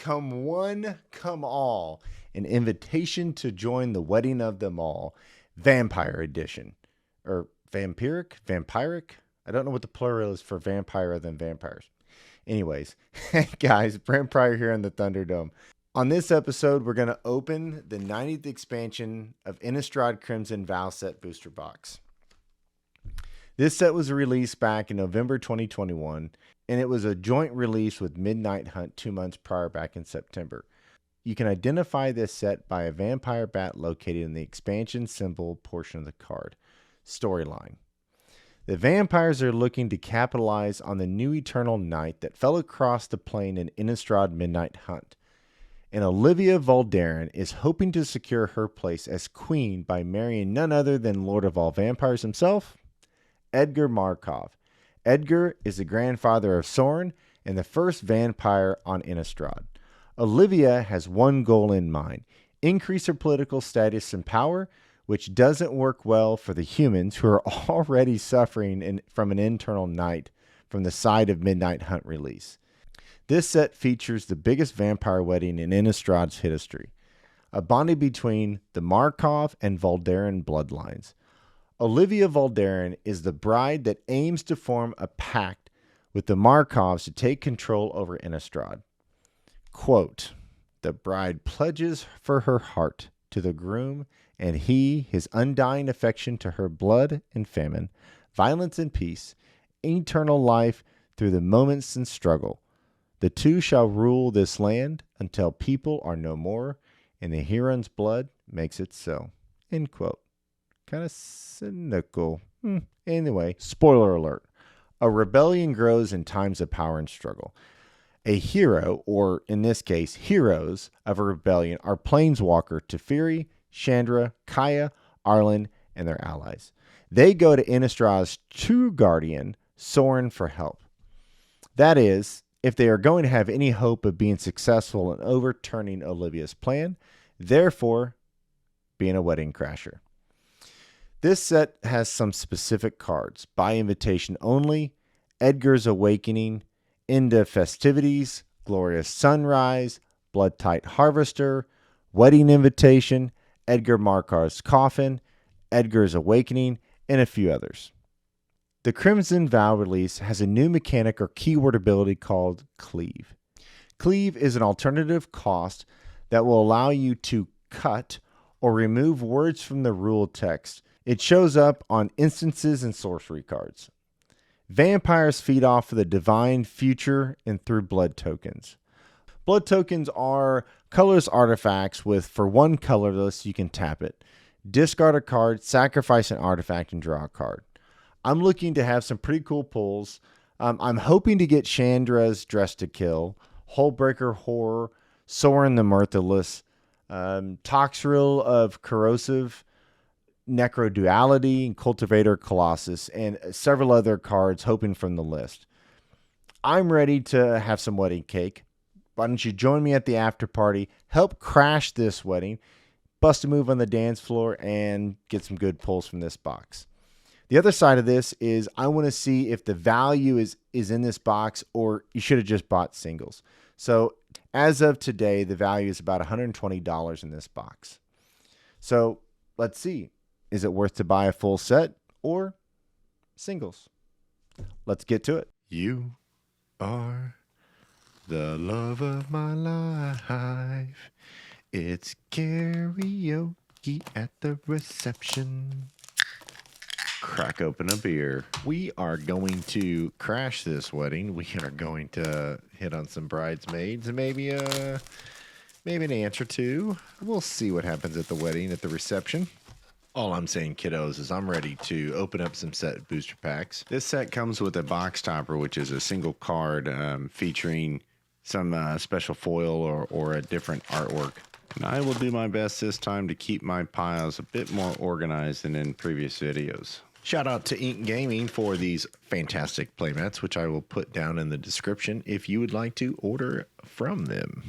Come one, come all. An invitation to join the wedding of them all. Vampire edition. Or vampiric? I don't know what the plural is for vampire other than vampires. Anyways, hey guys, Brent Pryor here in the Thunderdome. On this episode, we're going to open the 90th expansion of Innistrad Crimson Vow set booster box. This set was released back in November 2021, and it was a joint release with Midnight Hunt 2 months prior back in September. You can identify this set by a vampire bat located in the expansion symbol portion of the card. Storyline. The vampires are looking to capitalize on the new eternal night that fell across the plane in Innistrad Midnight Hunt. And Olivia Voldaren is hoping to secure her place as queen by marrying none other than Lord of all Vampires himself, Edgar Markov. Edgar is the grandfather of Sorin and the first vampire on Innistrad. Olivia has one goal in mind: increase her political status and power, which doesn't work well for the humans who are already suffering from an internal night from the side of Midnight Hunt release. This set features the biggest vampire wedding in Innistrad's history, a bonding between the Markov and Voldaren bloodlines. Olivia Voldaren is the bride that aims to form a pact with the Markovs to take control over Innistrad. Quote, the bride pledges for her heart to the groom, and he his undying affection to her blood and famine, violence and peace, eternal life through the moments and struggle. The two shall rule this land until people are no more, and the Huron's blood makes it so. End quote. Kind of cynical. Anyway, spoiler alert. A rebellion grows in times of power and struggle. A hero, or in this case, heroes of a rebellion, are Planeswalker Teferi, Chandra, Kaya, Arlen, and their allies. They go to Innistrad's true guardian, Sorin, for help. That is, if they are going to have any hope of being successful in overturning Olivia's plan, therefore being a wedding crasher. This set has some specific cards: by invitation only, Edgar's Awakening, Into Festivities, Glorious Sunrise, Bloodtight Harvester, Wedding Invitation, Edgar Markov's Coffin, Edgar's Awakening, and a few others. The Crimson Vow release has a new mechanic or keyword ability called Cleave. Cleave is an alternative cost that will allow you to cut or remove words from the rule text. It shows up on instances and sorcery cards. Vampires feed off of the divine future and through blood tokens. Blood tokens are colorless artifacts with, for one colorless, you can tap it, discard a card, sacrifice an artifact, and draw a card. I'm looking to have some pretty cool pulls. I'm hoping to get Chandra's Dress to Kill, Hullbreaker Horror, Sorin the Mirthless, Toxrill of Corrosive, Necroduality, and Cultivator Colossus, and several other cards hoping from the list. I'm ready to have some wedding cake. Why don't you join me at the after party, help crash this wedding, bust a move on the dance floor, and get some good pulls from this box. The other side of this is I want to see if the value is in this box, or you should have just bought singles. So as of today, the value is about $120 in this box. So let's see. Is it worth to buy a full set or singles? Let's get to it. You are the love of my life. It's karaoke at the reception. Crack open a beer. We are going to crash this wedding. We are going to hit on some bridesmaids and maybe an aunt or two. We'll see what happens at the wedding, at the reception. All I'm saying, kiddos, is I'm ready to open up some set booster packs. This set comes with a box topper, which is a single card featuring some special foil or a different artwork. And I will do my best this time to keep my piles a bit more organized than in previous videos. Shout out to Ink Gaming for these fantastic playmats, which I will put down in the description if you would like to order from them.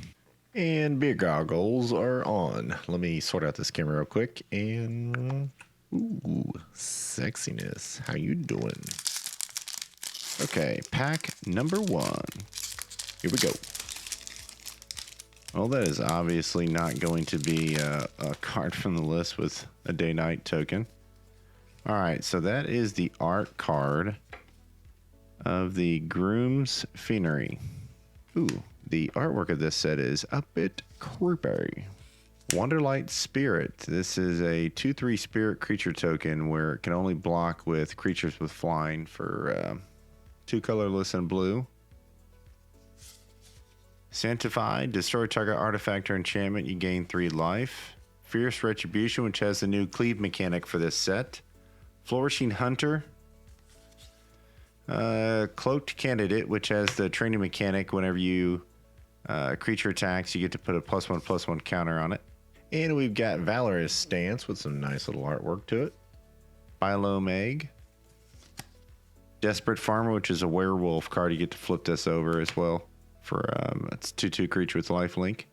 And beer goggles are on. Let me sort out this camera real quick. And ooh, sexiness. How you doing? Okay, pack number 1. Here we go. Well, that is obviously not going to be a card from the list with a day-night token. All right, so that is the art card of the Groom's Finery. Ooh, the artwork of this set is a bit creepy. Wonderlight Spirit. This is a 2/3 spirit creature token where it can only block with creatures with flying for 2 colorless and blue. Sanctified. Destroy target artifact or enchantment. You gain 3 life. Fierce Retribution, which has the new cleave mechanic for this set. Flourishing Hunter. Cloaked Candidate, which has the training mechanic. Whenever you creature attacks, you get to put a +1/+1 counter on it. And we've got Valorous Stance with some nice little artwork to it. Bilome Egg. Desperate Farmer, which is a werewolf card. You get to flip this over as well. For it's 2/2 creature with lifelink.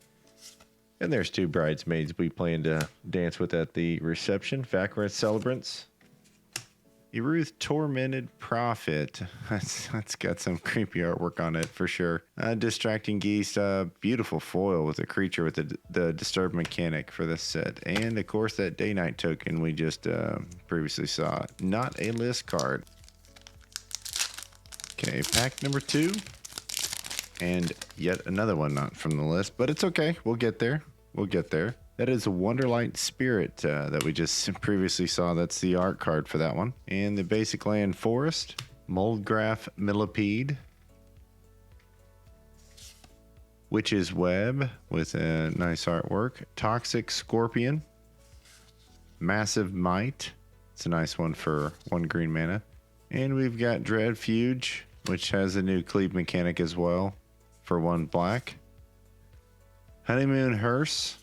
And there's 2 bridesmaids we plan to dance with at the reception. Vacaris Celebrants. Eruth Tormented Prophet. That's got some creepy artwork on it for sure. Distracting Geese. Beautiful foil with a creature with the Disturb mechanic for this set. And of course that day-night token we just previously saw. Not a list card. Okay, pack number 2. And yet another one not from the list, but it's okay. We'll get there. We'll get there. That is a Wonderlight Spirit that we just previously saw. That's the art card for that one. And the basic land forest. Moldgraph Millipede. Witch's Web with a nice artwork. Toxic Scorpion. Massive Might. It's a nice one for 1 green mana. And we've got Dreadfuge, which has a new cleave mechanic as well for 1 black. Honeymoon Hearse.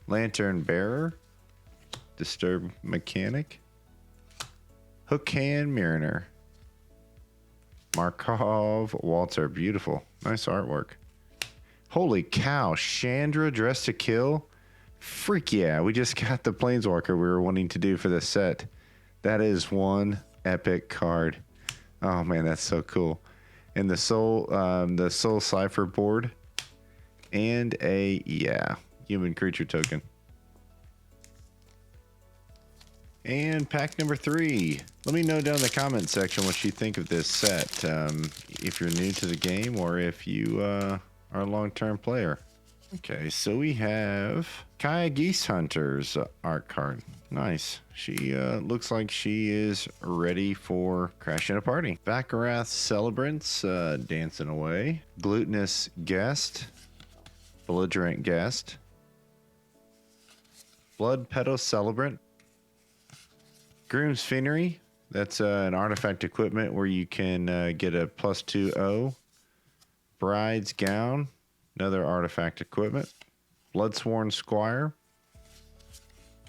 Lantern Bearer. Disturb mechanic. Hookhand Mariner. Markov Waltzer. Beautiful. Nice artwork. Holy cow. Chandra Dressed to Kill. Freak yeah. We just got the Planeswalker we were wanting to do for this set. That is one epic card. Oh man, that's so cool. And the Soul Cipher board. And a, human creature token. And pack number 3. Let me know down in the comment section what you think of this set. If you're new to the game or if you are a long-term player. Okay, so we have Kaya Geese Hunter's art card. Nice. She looks like she is ready for crashing a party. Vacaris Celebrants, dancing away. Glutinous Guest. Belligerent Guest. Blood Petal Celebrant. Groom's Finery. That's an artifact equipment where you can get a +2/0. Bride's Gown. Another artifact equipment. Bloodsworn Squire.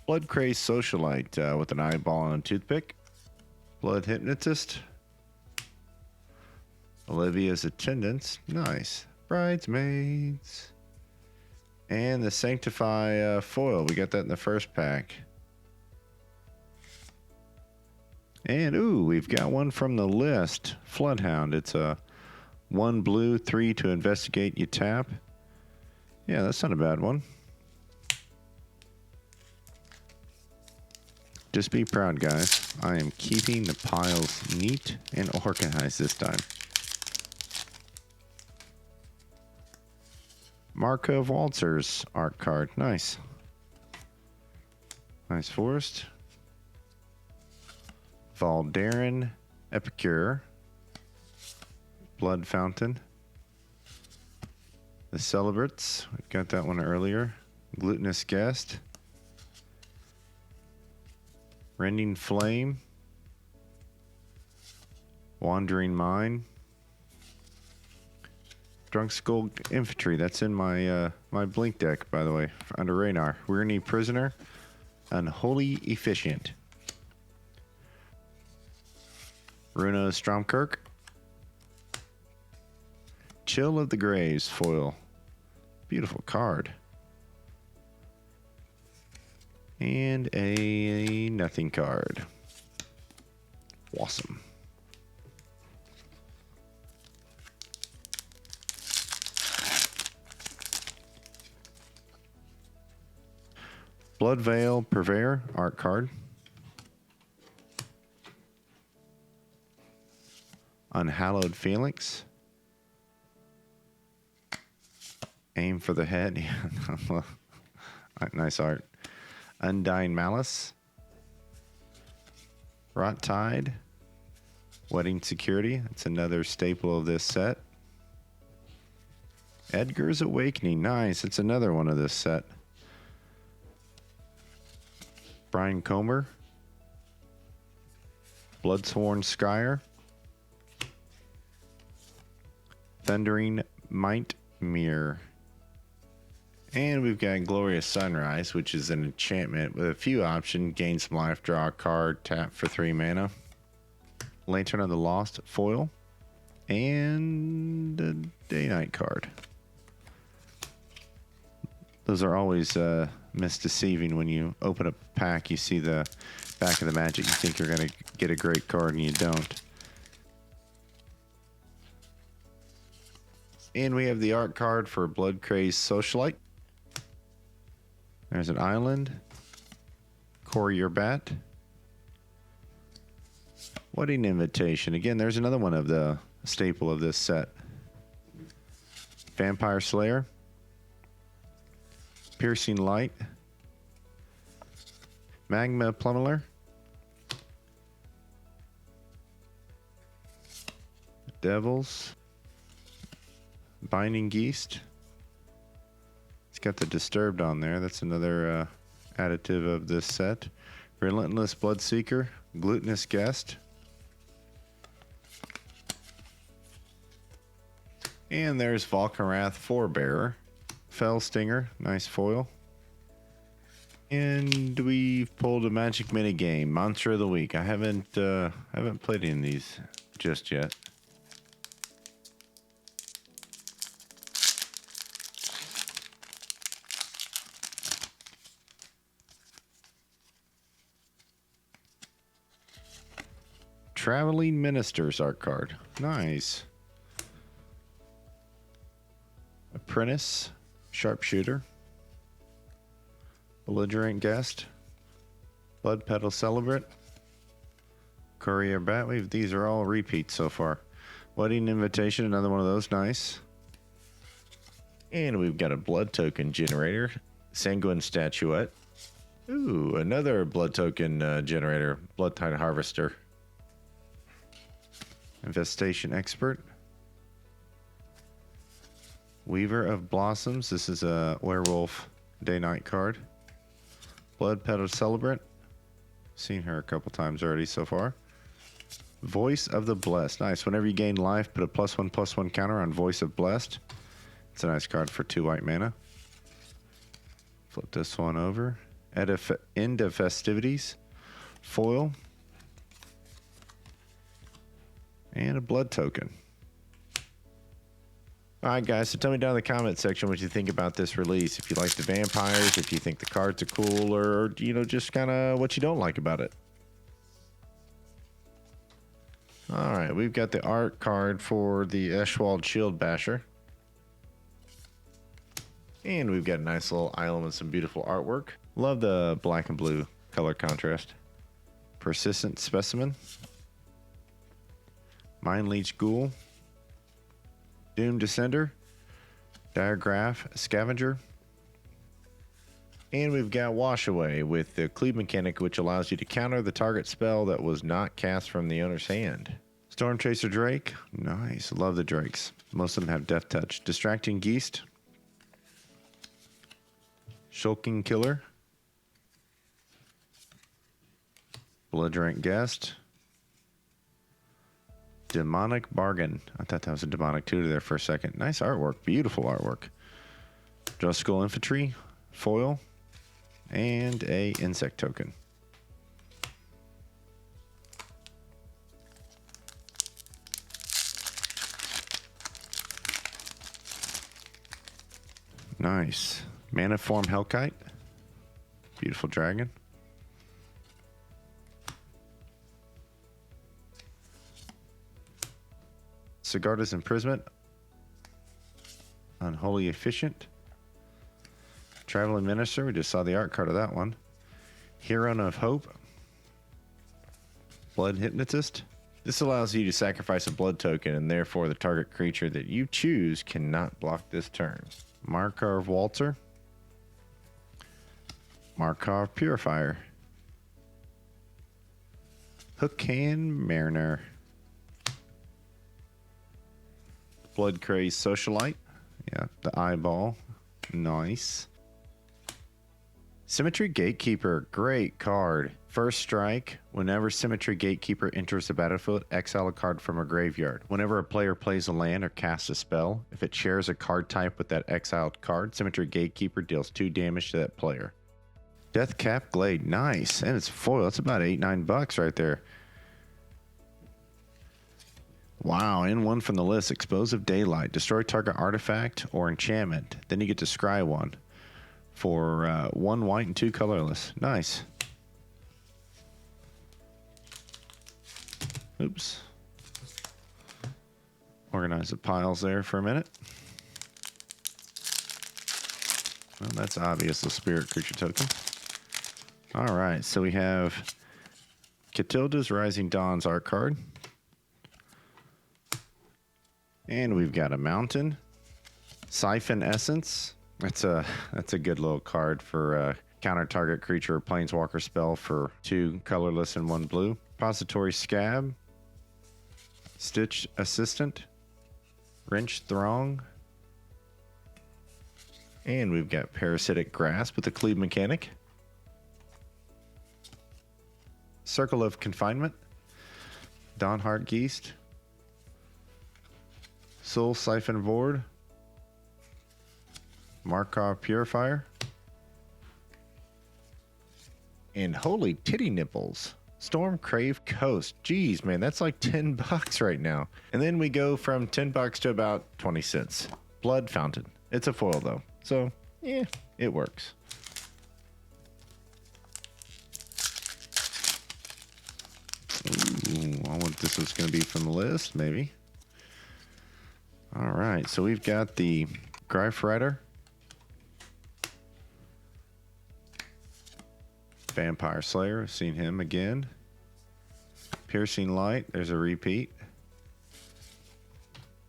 Blood Crazed Socialite with an eyeball and a toothpick. Blood Hypnotist. Olivia's Attendants. Nice. Bridesmaids. And the Sanctify foil. We got that in the first pack. And ooh, we've got one from the list. Floodhound. It's a 1 blue, 3 to investigate. You tap. Yeah, that's not a bad one. Just be proud, guys. I am keeping the piles neat and organized this time. Markov Waltzer's art card. Nice. Nice forest. Valdarin Epicure. Blood Fountain. The Celebrates. We got that one earlier. Glutinous Guest. Rending Flame. Wandering Mine. Drunk Skull Infantry. That's in my my Blink deck, by the way, under Raynar. Weirney Prisoner. Unholy Efficient. Runa Stromkirk. Chill of the Graves foil. Beautiful card. And a nothing card. Awesome. Bloodveil Purveyor art card. Unhallowed Phoenix. Aim for the head. Yeah, nice art. Undying Malice. Rot Tide. Wedding Security. That's another staple of this set. Edgar's Awakening. Nice. It's another one of this set. Brian Comer. Bloodsworn Skyer. Thundering Mightmere. And we've got Glorious Sunrise, which is an enchantment with a few options. Gain some life, draw a card, tap for 3 mana. Lantern of the Lost foil. And a Day-Night card. Those are always misdeceiving. When you open up a pack, you see the back of the Magic. You think you're going to get a great card, and you don't. And we have the art card for Blood Crazed Socialite. There's an island. Courier Bat. Wedding Invitation. Again, there's another one of the staple of this set. Vampire Slayer. Piercing Light. Magma Plummeler. Devils. Binding Geast. It's got the Disturbed on there. That's another additive of this set. Relentless Bloodseeker. Glutinous Guest. And there's Volkenrath Forebearer. Fell Stinger. Nice foil. And we've pulled a Magic minigame. Monster of the Week. I haven't played any of these just yet. Traveling Ministers art card. Nice. Apprentice. Sharpshooter. Belligerent Guest. Blood Petal Celebrant. Courier Batweave. These are all repeats so far. Wedding Invitation. Another one of those. Nice. And we've got a blood token generator. Sanguine Statuette. Ooh, another blood token generator. Blood Tide Harvester. Infestation Expert. Weaver of Blossoms. This is a werewolf day-night card. Blood Petal Celebrant. Seen her a couple times already so far. Voice of the Blessed. Nice. Whenever you gain life, put a +1/+1 counter on Voice of Blessed. It's a nice card for 2 white mana. Flip this one over. End of Festivities. Foil. And a blood token. Alright guys, so tell me down in the comment section what you think about this release. If you like the vampires, if you think the cards are cool, or you know, just kind of what you don't like about it. Alright, we've got the art card for the Eschwald Shield Basher. And we've got a nice little island with some beautiful artwork. Love the black and blue color contrast. Persistent Specimen. Mind Leech Ghoul. Doom Descender. Diagraph Scavenger. And we've got Wash Away with the Cleave mechanic, which allows you to counter the target spell that was not cast from the owner's hand. Storm Chaser Drake. Nice. Love the Drakes. Most of them have Death Touch. Distracting Geast. Shulking Killer. Belligerent Guest. Demonic Bargain. I thought that was a demonic tutor there for a second. Nice artwork. Beautiful artwork. Driscoll Infantry. Foil. And a insect token. Nice. Maniform Hellkite. Beautiful dragon. Sigarda's Imprisonment. Unholy Efficient. Traveling Minister, we just saw the art card of that one. Hero of Hope. Blood Hypnotist. This allows you to sacrifice a blood token, and therefore the target creature that you choose cannot block this turn. Markov Waltzer. Markov Purifier. Hookhand Mariner. Blood Crazed Socialite. Yeah, the eyeball. Nice. Symmetry Gatekeeper. Great card. First strike. Whenever Symmetry Gatekeeper enters the battlefield, exile a card from a graveyard. Whenever a player plays a land or casts a spell, if it shares a card type with that exiled card, Symmetry Gatekeeper deals 2 damage to that player. Deathcap Glade. Nice. And it's foil. That's about $8-9 right there. Wow, and one from the list. Explosive Daylight. Destroy target artifact or enchantment. Then you get to scry one for 1 white and 2 colorless. Nice. Oops. Organize the piles there for a minute. Well, that's obvious, the spirit creature token. All right, so we have Catilda's Rising Dawn's art card. And we've got a mountain. Siphon Essence. That's a good little card for counter target creature or planeswalker spell for 2 colorless and 1 blue. Repository Scab. Stitch Assistant. Wrench Throng. And we've got Parasitic Grasp with a Cleave Mechanic. Circle of Confinement. Dawnheart Geist. Soul Siphon Board. Markov Purifier. And Holy Titty Nipples. Stormcrave Coast. Jeez, man, that's like $10 right now. And then we go from $10 to about 20 cents. Blood Fountain. It's a foil though. So, yeah, it works. Ooh, I wonder if this was going to be from the list, maybe. All right, so we've got the Greif Rider. Vampire Slayer, I've seen him again. Piercing Light, there's a repeat.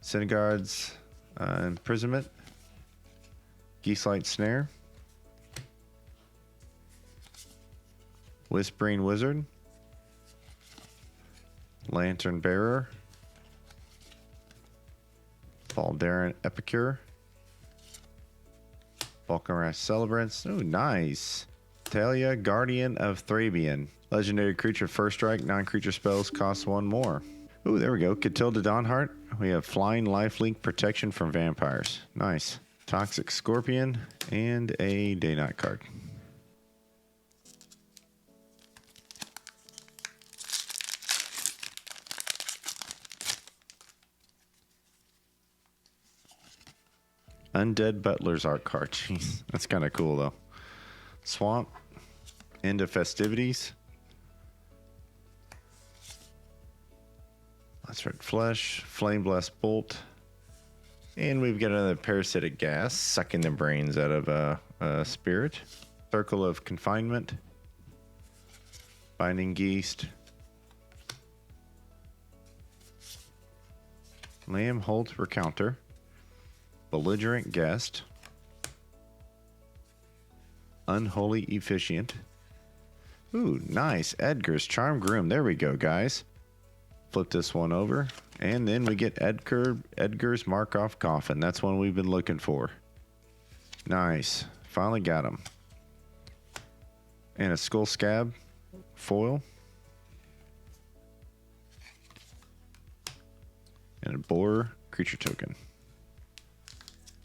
Synagogue's Imprisonment. Geeselight Snare. Whispering Wizard. Lantern Bearer. Baldaran Epicure. Vulcanrash Celebrants. Oh, nice. Talia, Guardian of Thrabian. Legendary creature, first strike, non-creature spells cost 1 more. Oh, there we go. Catilda Dawnheart. We have Flying Lifelink Protection from Vampires. Nice. Toxic Scorpion and a Day Night card. Undead Butler's art card. Jeez, that's kind of cool though. Swamp. End of Festivities. Let's Red Flesh. Flame Blessed Bolt. And we've got another Parasitic Gas, sucking the brains out of a spirit. Circle of Confinement. Binding Geast. Lamb Holt Recounter. Belligerent Guest. Unholy Efficient. Ooh, nice. Edgar's Charm Groom. There we go, guys. Flip this one over. And then we get Edgar's Markov Coffin. That's one we've been looking for. Nice. Finally got him. And a Skull Scab foil. And a Boar creature token.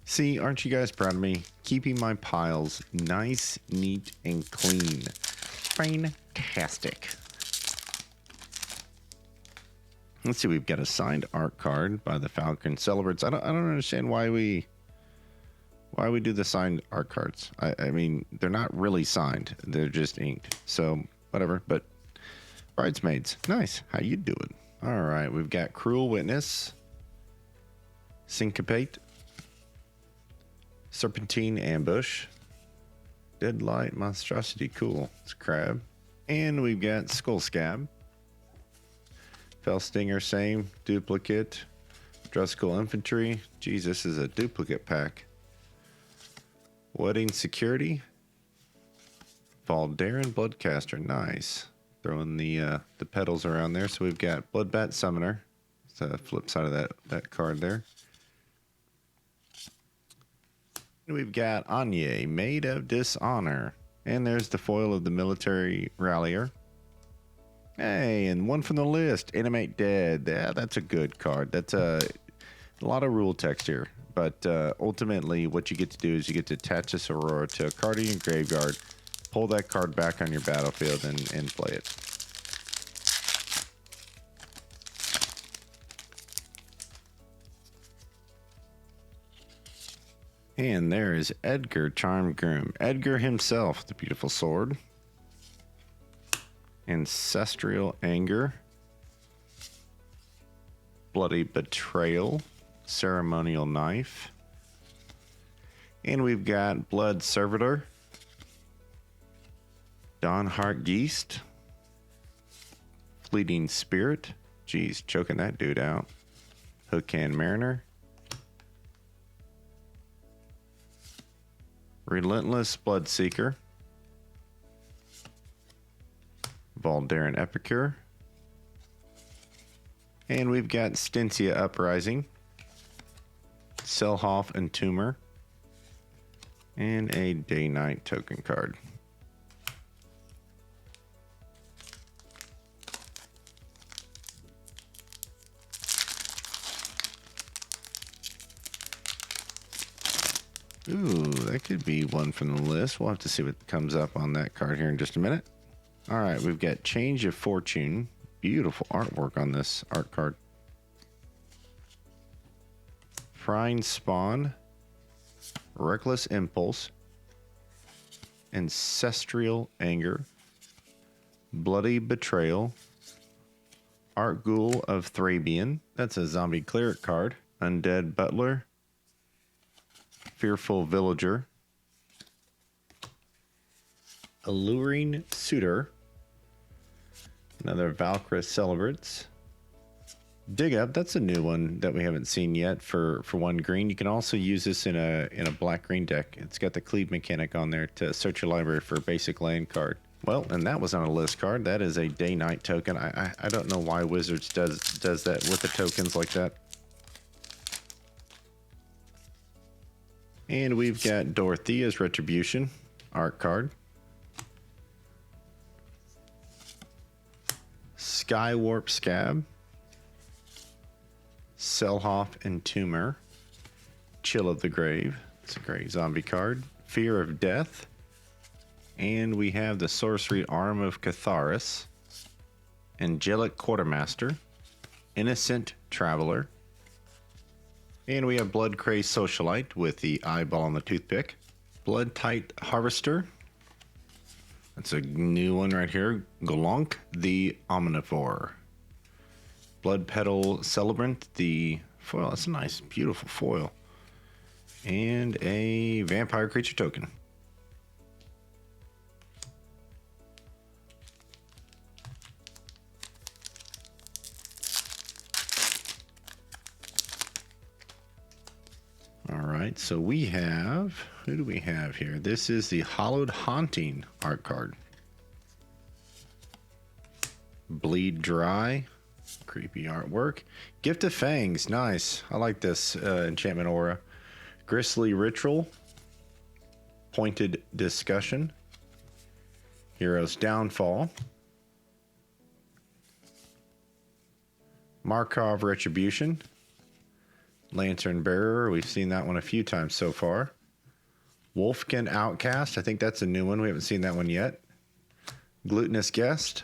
See, aren't you guys proud of me? Keeping my piles nice, neat, and clean. Fantastic. Let's see, we've got a signed art card by the Falcon Celebrants. I don't understand why we do the signed art cards. I mean, they're not really signed. They're just inked. So, whatever. But Bridesmaids. Nice. How you doing? All right, we've got Cruel Witness. Syncopate. Serpentine Ambush. Deadlight Monstrosity. Cool. It's a crab. And we've got Skull Scab. Fellstinger, same. Duplicate. Druskill Infantry. Geez, this is a duplicate pack. Wedding Security. Valdarin Bloodcaster. Nice. Throwing the petals around there. So we've got Bloodbat Summoner. It's the flip side of that card there. And we've got Anye, Maid of Dishonor. And there's the foil of the Military Rallier. Hey, and one from the list, Animate Dead. Yeah, that's a good card. That's a lot of rule text here. But ultimately, what you get to do is you get to attach this Aurora to a card in your graveyard, pull that card back on your battlefield, and play it. And there is Edgar Charmed Groom. Edgar himself, the beautiful sword. Ancestral Anger. Bloody Betrayal. Ceremonial Knife. And we've got Blood Servitor. Dawnheart Geist. Fleeting Spirit. Geez, choking that dude out. Hookhan Mariner. Relentless Bloodseeker. Valdarin Epicure. And we've got Stensia Uprising. Selhoff Entomber. And a Day-Night token card. Ooh, that could be one from the list. We'll have to see what comes up on that card here in just a minute. All right, we've got Change of Fortune. Beautiful artwork on this art card. Prying Spawn. Reckless Impulse. Ancestral Anger. Bloody Betrayal. Art Ghoul of Thrabian. That's a zombie cleric card. Undead Butler. Fearful Villager. Alluring Suitor. Another Valkyrie Celebrates. Dig Up, that's a new one that we haven't seen yet for 1 green. You can also use this in a black-green deck. It's got the cleave mechanic on there to search your library for a basic land card. Well, and that was on a list card. That is a day-night token. I don't know why Wizards does that with the tokens like that. And we've got Dorothea's Retribution art card. Skywarp Scab. Selhoff Entomber. Chill of the Grave. It's a great zombie card. Fear of Death. And we have the Sorcery Arm of Catharis. Angelic Quartermaster. Innocent Traveler. And we have Blood Crazed Socialite with the eyeball on the toothpick. Blood Tight Harvester. That's a new one right here. Golonk the Omnivore. Blood Petal Celebrant, the foil. That's a nice, beautiful foil. And a Vampire Creature token. All right, so we have, who do we have here? This is the Hollowed Haunting art card. Bleed Dry, creepy artwork. Gift of Fangs, nice. I like this enchantment aura. Grisly Ritual, Pointed Discussion, Hero's Downfall, Markov Retribution, Lantern Bearer, we've seen that one a few times so far. Wolfkin Outcast, I think that's a new one. We haven't seen that one yet. Glutinous Guest.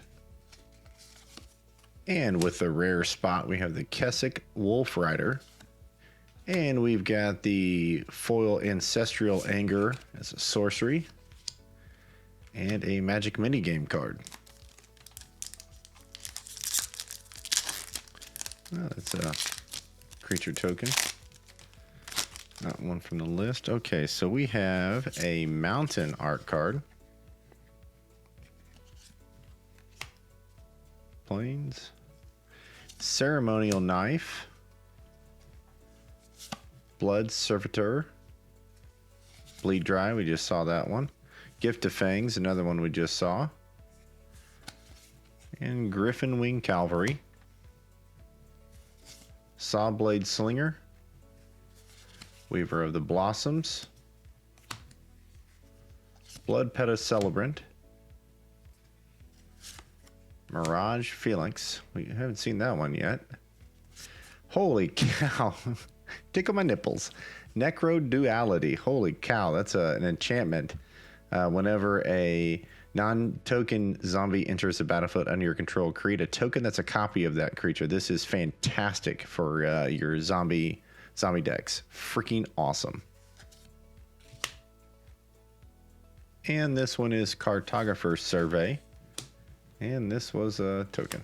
And with the rare spot, we have the Keswick Wolf Rider. And we've got the foil Ancestral Anger as a sorcery. And a Magic minigame card. Oh, that's a creature token. Not one from the list. Okay, so we have a mountain art card. Plains. Ceremonial knife. Blood servitor. Bleed dry, we just saw that one. Gift of Fangs, another one we just saw. And Griffin Wing Cavalry. Sawblade Slinger. Weaver of the Blossoms. Blood Peta Celebrant. Mirage Phalanx. We haven't seen that one yet. Holy cow. Tickle my nipples. Necro Duality. Holy cow, that's an enchantment. Whenever a non-token zombie enters the battlefield under your control, create a token that's a copy of that creature. This is fantastic for your zombie decks. Freaking awesome. And this one is Cartographer's Survey. And this was a token.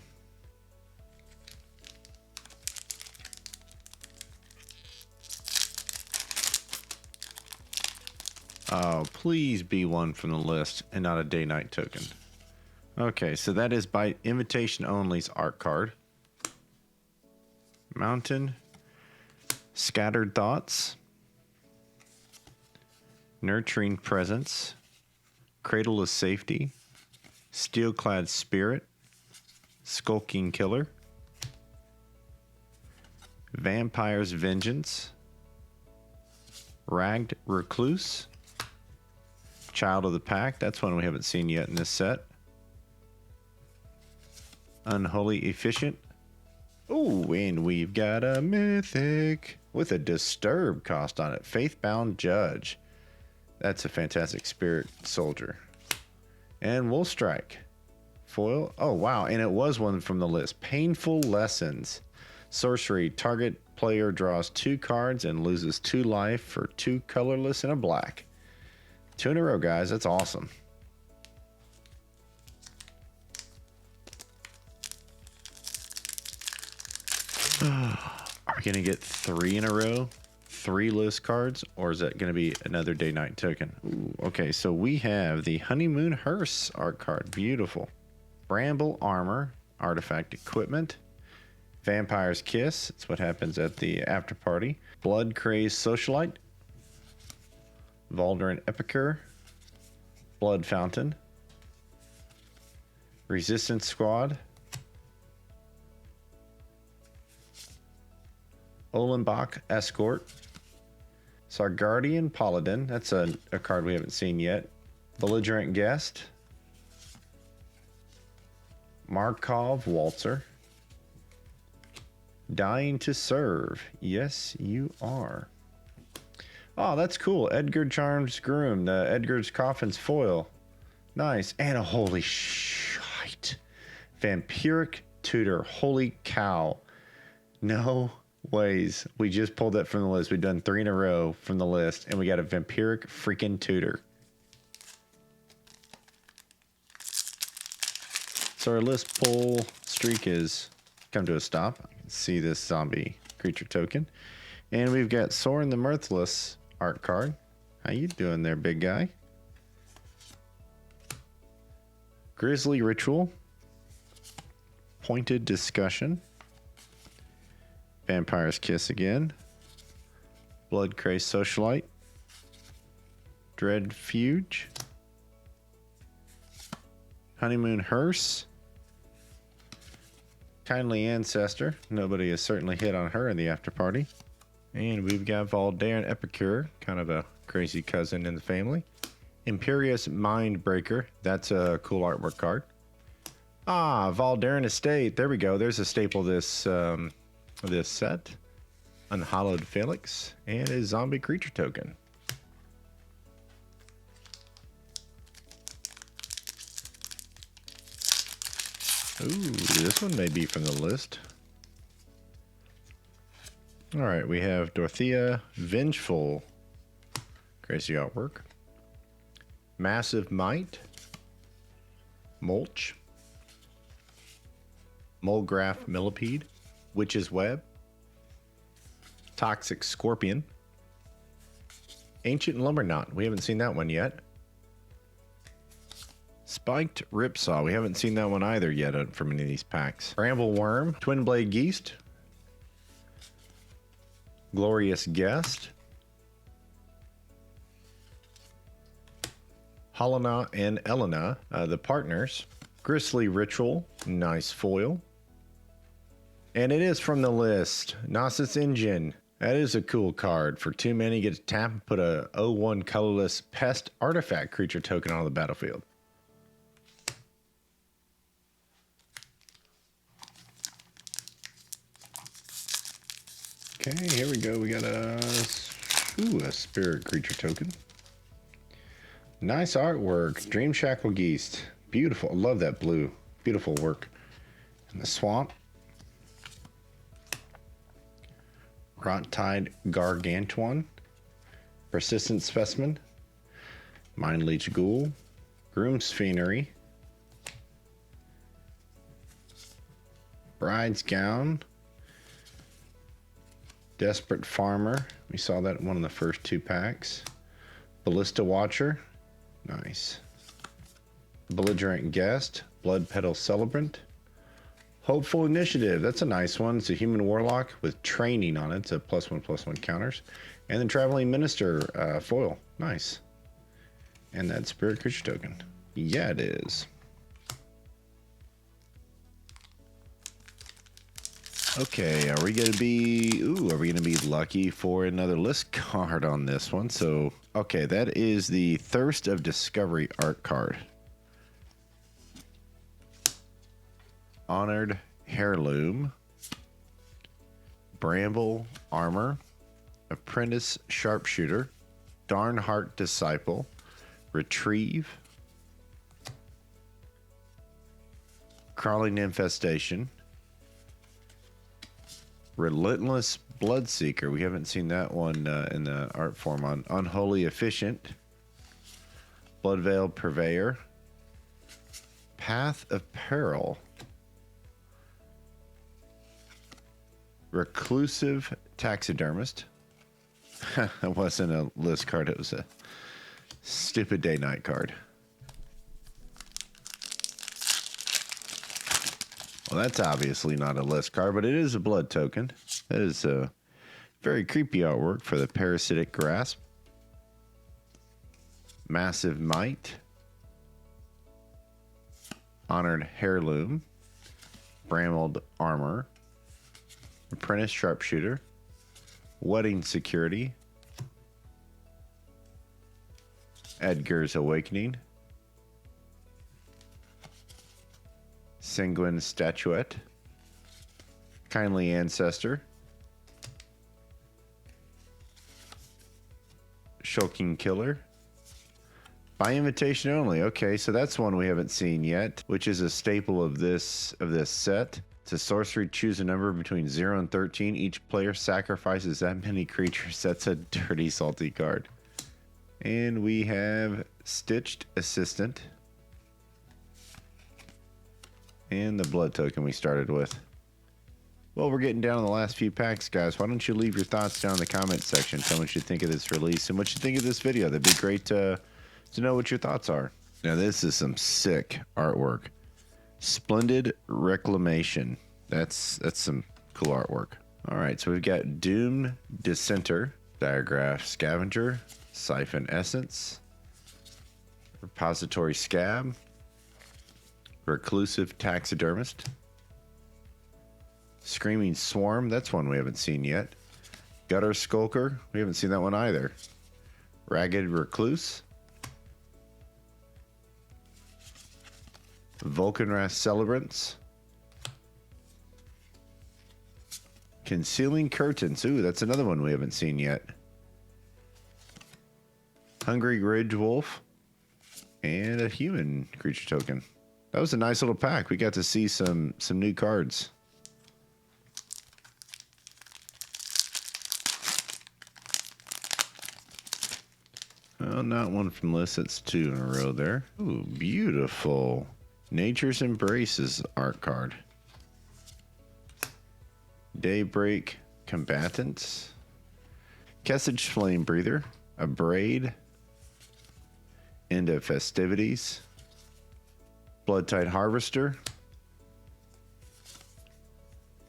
Oh, please be one from the list and not a day-night token. Okay, so that is by invitation only's art card. Mountain. Scattered Thoughts. Nurturing Presence. Cradle of Safety. Steelclad Spirit. Skulking Killer. Vampire's Vengeance. Ragged Recluse. Child of the Pack. That's one we haven't seen yet in this set. Unholy Efficient. Oh, and we've got a mythic with a Disturb cost on it. Faithbound Judge. That's a fantastic spirit soldier. And Wolf Strike. Foil. Oh, wow. And it was one from the list. Painful Lessons. Sorcery. Target player draws 2 cards and loses 2 life for 2 colorless and a black. 2 in a row, guys. That's awesome. Are we going to get 3 in a row? 3 list cards? Or is that going to be another day-night token? Ooh, okay, so we have the Honeymoon Hearse art card. Beautiful. Bramble Armor. Artifact Equipment. Vampire's Kiss. That's what happens at the after party. Blood Crazed Socialite. Valdarin Epicure. Blood Fountain. Resistance Squad. Olenbach Escort. Sargardian Paladin. That's a card we haven't seen yet. Belligerent Guest. Markov Waltzer. Dying to Serve. Yes, you are. Oh, that's cool. Edgar Charms Groom. The Edgar's Coffin's foil. Nice. And a holy shite. Vampiric Tutor. Holy cow. No ways. We just pulled that from the list. We've done 3 in a row from the list. And we got a Vampiric freaking Tutor. So our list pull streak is come to a stop. I can see this zombie creature token. And we've got Sorin the Mirthless art card. How you doing there, big guy? Grisly Ritual. Pointed Discussion. Vampire's Kiss again. Blood Crazed Socialite. Dread Fuge. Honeymoon Hearse. Kindly Ancestor. Nobody has certainly hit on her in the after party. And we've got Valdarin Epicure, kind of a crazy cousin in the family. Imperious Mindbreaker. That's a cool artwork card. Ah, Valdarin Estate. There we go. There's a staple of this set. Unhallowed Phalanx and a zombie creature token. Ooh, this one may be from the list. All right, we have Dorothea Vengeful. Crazy artwork. Massive Might. Mulch. Mulgraph Millipede. Witch's Web. Toxic Scorpion. Ancient Lumberknot. We haven't seen that one yet. Spiked Ripsaw. We haven't seen that one either yet from any of these packs. Bramble Worm. Twin Blade Geist. Glorious Guest. Helena and Elena, the partners. Grisly Ritual. Nice foil. And it is from the list. Gnosis Engine. That is a cool card. For 2 mana, you get to tap and put a 0/1 colorless pest artifact creature token on the battlefield. Okay, here we go. We got a spirit creature token. Nice artwork. Dream Shackle Geist. Beautiful. I love that blue. Beautiful work. And the swamp. Rot-Tide Gargantuan. Persistent Specimen. Mind Leech Ghoul. Groom's Finery. Bride's Gown. Desperate Farmer. We saw that in one of the first 2 packs. Ballista Watcher. Nice. Belligerent Guest. Blood Petal Celebrant. Hopeful Initiative. That's a nice one. It's a human warlock with training on it. It's a +1/+1 counters. And then Traveling Minister foil. Nice. And that spirit creature token. Yeah, it is. Okay, are we gonna be lucky for another list card on this one? So, okay, that is the Thirst of Discovery art card. Honored Heirloom. Bramble Armor. Apprentice Sharpshooter. Darnheart Disciple. Retrieve. Crawling Infestation. Relentless Bloodseeker. We haven't seen that one in the art form on Unholy Efficient. Bloodveil Purveyor. Path of Peril. Reclusive Taxidermist. That wasn't a list card, it was a stupid day-night card. Well, that's obviously not a list card, but it is a blood token. That is a very creepy artwork for the Parasitic Grasp. Massive Might. Honored Heirloom. Brambled Armor. Apprentice Sharpshooter. Wedding Security. Edgar's Awakening. Sanguine Statuette. Kindly Ancestor. Shulking Killer. By invitation only. Okay, so that's one we haven't seen yet, which is a staple of this set. It's a sorcery. Choose a number between 0 and 13. Each player sacrifices that many creatures. That's a dirty, salty card. And we have Stitched Assistant. And the blood token we started with. Well, we're getting down to the last few packs, guys. Why don't you leave your thoughts down in the comment section. Tell me what you think of this release and what you think of this video. That'd be great to know what your thoughts are. Now, this is some sick artwork. Splendid Reclamation. That's some cool artwork. All right, so we've got Doom Dissenter, Diagraph Scavenger, Siphon Essence, Repository Scab, Reclusive Taxidermist, Screaming Swarm. That's one we haven't seen yet. Gutter Skulker. We haven't seen that one either. Ragged Recluse. Vulcanrath Celebrants. Concealing Curtains. Ooh, that's another one we haven't seen yet. Hungry Ridge Wolf. And a human creature token. That was a nice little pack. We got to see some new cards. Well, not one from the list. That's 2 in a row there. Ooh, beautiful. Nature's Embraces art card. Daybreak Combatants. Kessage Flame Breather. a braid, into festivities, Bloodtide Harvester,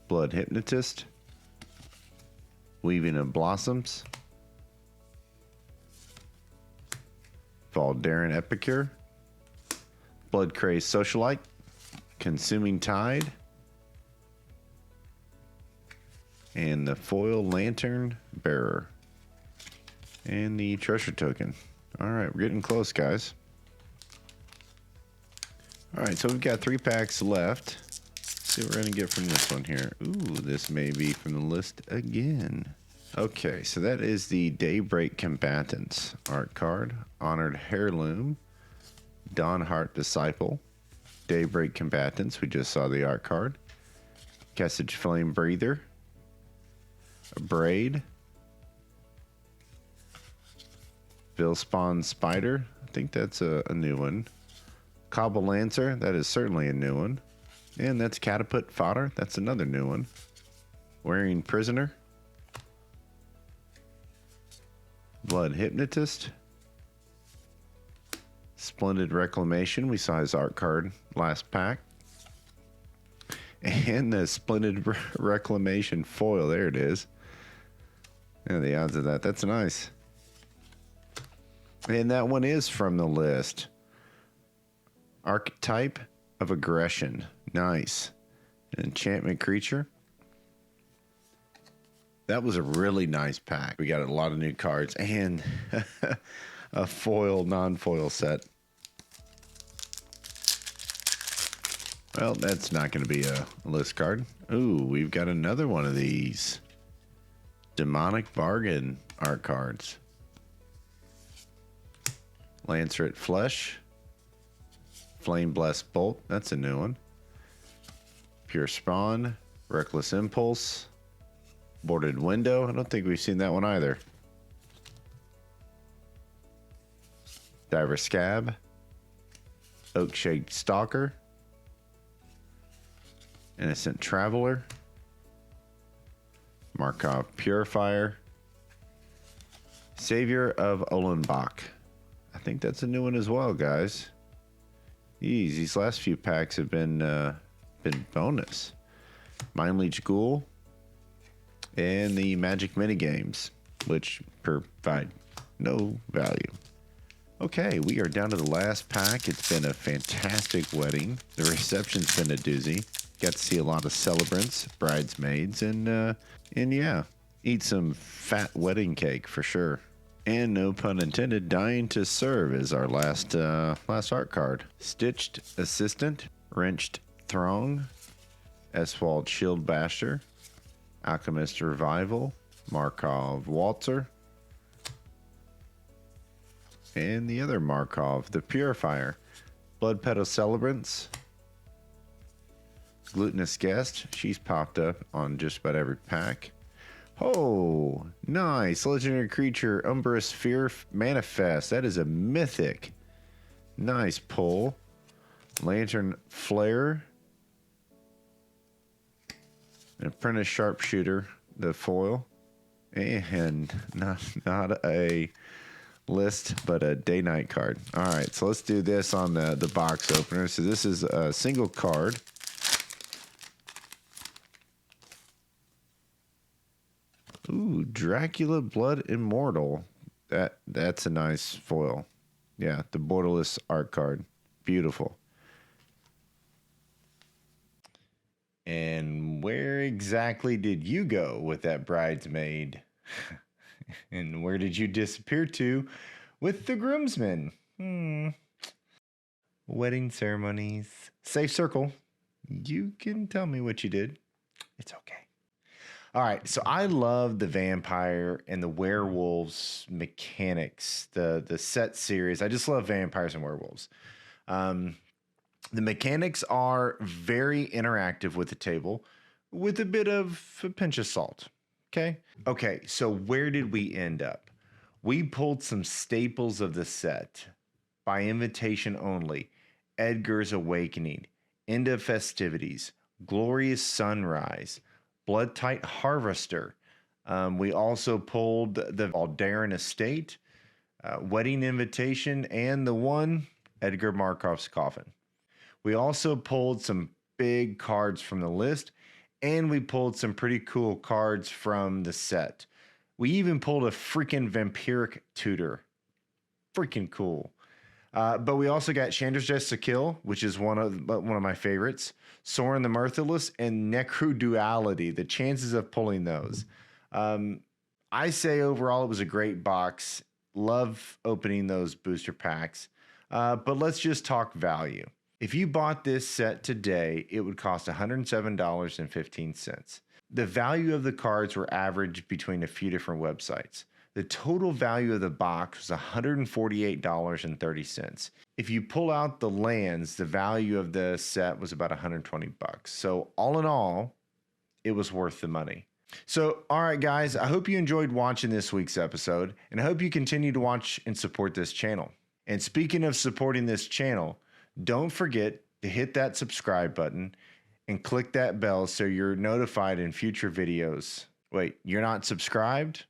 Blood Hypnotist, Weaving of Blossoms, Valdarin Epicure, Blood Crazed Socialite, Consuming Tide, and the foil Lantern Bearer, and the treasure token. All right, we're getting close, guys. All right, so we've got 3 packs left. Let's see what we're gonna get from this one here. Ooh, this may be from the list again. Okay, so that is the Daybreak Combatants art card. Honored Heirloom, Dawnheart Disciple, Daybreak Combatants, we just saw the art card. Kessage Flame Breather, a Braid, Vilspawn Spider, I think that's a new one. Cobble Lancer, that is certainly a new one. And that's Catapult Fodder, that's another new one. Wearing Prisoner, Blood Hypnotist, Splendid Reclamation, we saw his art card last pack. And the Splendid Reclamation foil, there it is. And the odds of that, that's nice. And that one is from the list. Archetype of Aggression, nice. An enchantment creature. That was a really nice pack. We got a lot of new cards and a foil, non-foil set. Well, that's not going to be a list card. Ooh, we've got another one of these. Demonic Bargain art cards. Lanceret Flesh. Flame Blessed Bolt, that's a new one. Pure Spawn. Reckless Impulse. Boarded Window, I don't think we've seen that one either. Diver Scab. Oakshade Stalker. Innocent Traveler. Markov Purifier. Savior of Olenbach. I think that's a new one as well, guys. Jeez, these last few packs have been bonus. Mind Leech Ghoul. And the Magic minigames, which provide no value. Okay, we are down to the last pack. It's been a fantastic wedding. The reception's been a doozy. Got to see a lot of celebrants, bridesmaids, and yeah, eat some fat wedding cake for sure. And no pun intended, Dying to Serve is our last art card. Stitched Assistant, Wrenched Throng, Eswald Shield Basher, Alchemist Revival, Markov Waltzer, and the other Markov, the Purifier, Blood Petal Celebrants, Glutinous Guest, she's popped up on just about every pack. Oh, nice. Legendary creature, Umbrous Fear Manifest. That is a mythic. Nice pull. Lantern Flare. An Apprentice Sharpshooter, the foil. And not a list, but a day-night card. All right, so let's do this on the box opener. So this is a single card. Ooh, Dracula Blood Immortal. That's a nice foil. Yeah, the borderless art card. Beautiful. And where exactly did you go with that bridesmaid? And where did you disappear to with the groomsmen? Wedding ceremonies. Safe circle. You can tell me what you did. It's okay. All right, so I love the vampire and the werewolves mechanics, the set series. I just love vampires and werewolves. The mechanics are very interactive with the table with a bit of a pinch of salt. Okay, so where did we end up? We pulled some staples of the set by invitation only. Edgar's Awakening, End of Festivities, Glorious Sunrise, Bloodtide Harvester. We also pulled the Valdarin Estate, wedding invitation, and the one, Edgar Markov's coffin. We also pulled some big cards from the list, and we pulled some pretty cool cards from the set. We even pulled a freaking vampiric tutor. Freaking cool. But we also got Chandra's Dress to Kill, which is one of my favorites, Sorin the Mirthless, and Necro Duality. The chances of pulling those. I say overall it was a great box. Love opening those booster packs. But let's just talk value. If you bought this set today, it would cost $107.15. The value of the cards were averaged between a few different websites. The total value of the box was $148.30. If you pull out the lands, the value of the set was about $120. So all in all, it was worth the money. So, all right, guys, I hope you enjoyed watching this week's episode, and I hope you continue to watch and support this channel. And speaking of supporting this channel, don't forget to hit that subscribe button and click that bell so you're notified in future videos. Wait, you're not subscribed?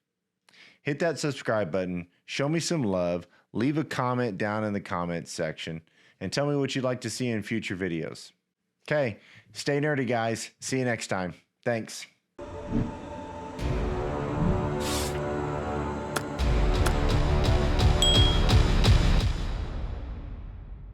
Hit that subscribe button, show me some love, leave a comment down in the comments section, and tell me what you'd like to see in future videos. Okay, stay nerdy, guys. See you next time. Thanks.